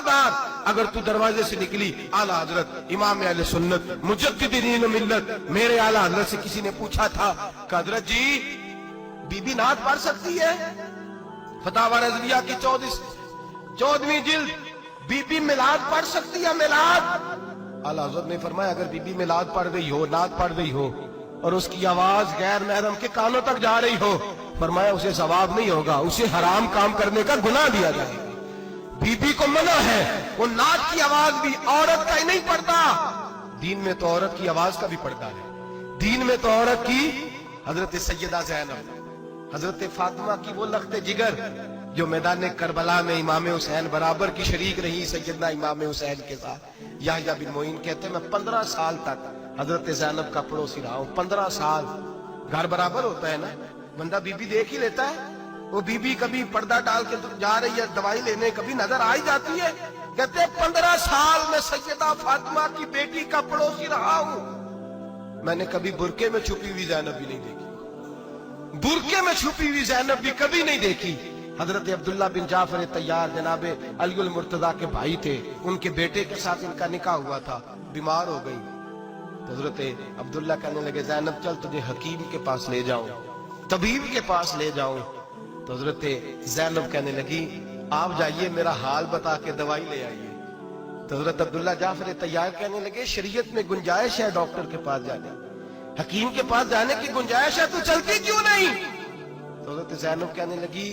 खबरदार अगर तू दरवाजे से निकली, आला हजरत इमाम अहले सुन्नत मुजद्दिद दीन मिल्लत मेरे आला हजरत से किसी ने पूछा था कि हजरत जी बीबी नात पढ़ सकती है? फतावा रज़विया की 14वीं जिल्द, बीबी मिलाद पढ़ सकती है? मिलाद। आला हजरत ने फरमाया अगर बीबी मिलाद पढ़ रही हो, नात पढ़ रही हो और उसकी आवाज गैर महरम के कानों तक जा रही हो, फरमाया उसे सवाब नहीं होगा, उसे हराम काम करने का गुनाह दिया जाएगा। बीबी को मना है, वो नात की आवाज भी औरत का ही नहीं पड़ता, दीन में तो औरत की आवाज का भी पड़ता है। दीन में तो औरत की, हजरत सैयदा ज़ैनब, हजरत फातिमा की वो लख्ते जिगर जो मैदान करबला में इमाम हुसैन बराबर की शरीक रही सैयदना इमाम हुसैन के साथ। याह्या बिन मोइन कहते हैं मैं 15 साल तक हजरत ज़ैनब का पड़ोसी रहा हूं। 15 साल, घर बराबर होता है ना, बंदा बीबी देख ही लेता है। वो बीबी कभी पर्दा डाल के जा रही है दवाई लेने, कभी नजर आ ही जाती है। कहते 15 साल में सैयदा फातिमा की बेटी का पड़ोसी रहा हूं, मैंने कभी बुरके में छुपी हुई ज़ैनब भी नहीं देखी, बुरके में छुपी हुई ज़ैनब भी कभी नहीं देखी। हजरत अब्दुल्ला बिन जाफर तैयार जनाबे अली मुर्तजा के भाई थे, उनके बेटे के साथ इनका निकाह हुआ था, बीमार हो गई तो हजरत अब्दुल्ला कहने लगे ज़ैनब चल तुझे हकीम के पास ले जाऊं, तबीब के पास ले जाऊं। तो हजरत ज़ैनब कहने लगी आप जाइए मेरा हाल बता के दवाई ले आइए। तो हजरत अब्दुल्ला जाफर तैयार कहने लगे शरीयत में गुंजाइश है डॉक्टर के पास जाने, हकीम के पास जाने की गुंजाइश है, तू चलती क्यों नहीं? तो हजरत ज़ैनब कहने लगी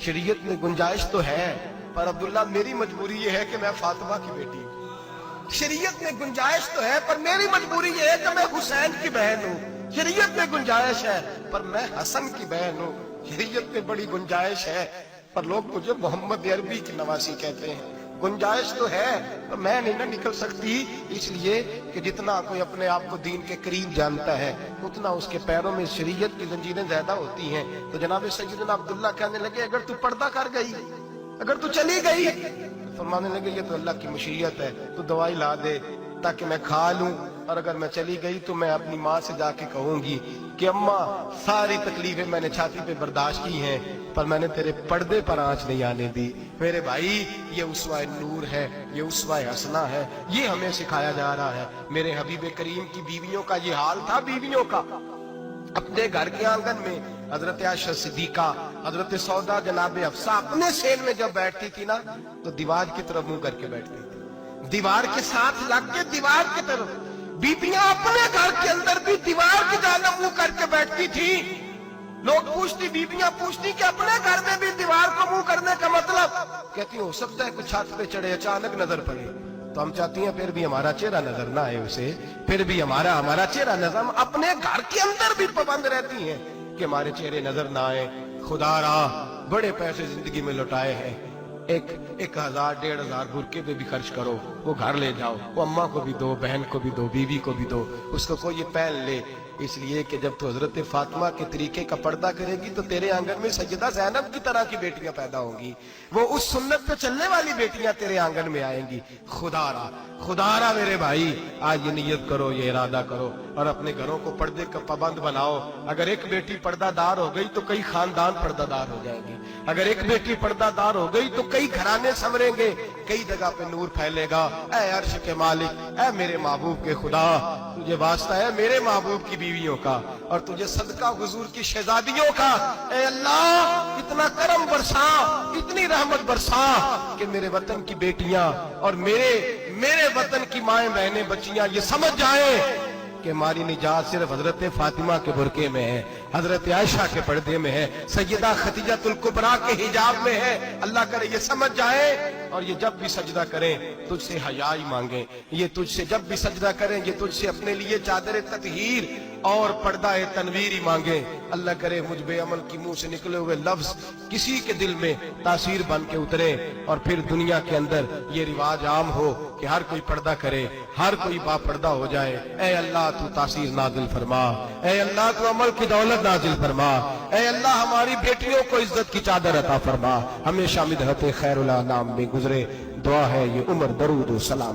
शरीयत में गुंजाइश तो है पर अब्दुल्ला मेरी मजबूरी ये है कि मैं फातिमा की बेटी हूं। शरीयत में गुंजाइश तो है पर मेरी मजबूरी ये है कि मैं हुसैन की बहन हूं। शरीयत में गुंजाइश है पर मैं हसन की बहन हूं। शरीयत में बड़ी गुंजाइश है पर लोग मुझे मोहम्मद अरबी की नवासी कहते हैं। गुंजाइश तो है पर मैं नहीं ना निकल सकती, इसलिए कि जितना कोई अपने आप को दीन के करीब जानता है उतना उसके पैरों में शरीयत की जंजीरें ज्यादा होती हैं। तो जनाब सैयदना अब्दुल्ला कहने लगे अगर तू पर्दा कर गई, अगर तू चली गई, तो फरमाने लगे ये तो अल्लाह की मशीयत है, तू दवाई ला दे ताकि मैं खा लूं, और अगर मैं चली गई तो मैं अपनी माँ से जाके कहूंगी कि अम्मा सारी तकलीफें मैंने छाती पे बर्दाश्त की हैं पर मैंने तेरे पर्दे पर आंच नहीं आने दी। मेरे भाई ये उसवा नूर है, ये उसवा हसना है, ये हमें सिखाया जा रहा है। मेरे हबीब करीम की बीवियों का ये हाल था, बीवियों का अपने घर के आंगन में हजरत आयशा सिद्दीका, हजरत सौदा जनाब हफ्सा अपने सेन में जब बैठती थी ना तो दीवार की तरफ मुंह करके बैठती थी, दीवार के साथ लग के दीवार की तरफ। बीबियां अपने घर के अंदर भी दीवार की जानिब मुंह करके बैठती थी। लोग पूछती, बीबियां पूछती कि अपने घर में भी दीवार को मुंह करने का मतलब? कहती हो सकता है कुछ छत पे चढ़े अचानक नजर पड़े तो हम चाहती हैं फिर भी हमारा चेहरा नजर ना आए उसे, फिर भी हमारा चेहरा नजर, हम अपने घर के अंदर भी पाबंद रहती हैं कि हमारे चेहरे नजर ना आए। खुदा रा बड़े पैसे जिंदगी में लुटाए हैं, 1000 1500 बुरके पे भी खर्च करो, वो घर ले जाओ, वो अम्मा को भी दो, बहन को भी दो, बीवी को भी दो, उसको कोई ये पहन ले। इसलिए कि जब तो हजरत फातिमा के तरीके का पर्दा करेगी तो तेरे आंगन में सैयदा ज़ैनब की तरह की बेटियां पैदा होंगी, वो उस सुन्नत पे चलने वाली बेटियां तेरे आंगन में आएंगी। खुदारा मेरे भाई आज ये नियत करो, ये इरादा करो और अपने घरों को पर्दे का पाबंद बनाओ। अगर एक बेटी पर्दादार हो गई तो कई खानदान पर्दादार हो जाएंगे, अगर एक बेटी पर्दादार हो गई तो कई घराने संवरेंगे, कई जगह पे नूर फैलेगा। ऐ अर्श के मालिक, ऐ मेरे महबूब के खुदा, तुझे वास्ता है मेरे महबूब की बीवियों का और तुझे सदका हुजूर की शहजादियों का। ऐ अल्लाह इतना करम बरसा, इतनी रहमत बरसा कि मेरे वतन की बेटियां और मेरे वतन की माएं बहनें बच्चियां ये समझ जाएं कि हमारी निजात सिर्फ हजरत फातिमा के बुरके में है, हजरत आयशा के पर्दे में है, सैयदा खदीजतुल कुबरा के हिजाब में है। अल्लाह करे ये समझ जाए और ये जब भी सजदा करें तुझसे हयाई मांगे, ये तुझसे जब भी सजदा करें ये तुझसे अपने लिए चादर ततहीर और पर्दा तनवीर ही मांगे। अल्लाह करे मुझ बेअमल की मुंह से निकले हुए लफ्ज किसी के दिल में तासीर बन के उतरे और फिर दुनिया के अंदर ये रिवाज आम हो कि हर कोई पर्दा करे, हर कोई बापर्दा हो जाए। ऐ अल्लाह तू तासीर नाजिल फरमा, ऐ अल्लाह तू अमल की दौलत नाजिल फरमा, ऐ अल्लाह हमारी बेटियों को इज्जत की चादर अता फरमा, हमेशा मिदहत खैरुल अनाम में गुजरे। दुआ है ये उम्र दरूद सलाम।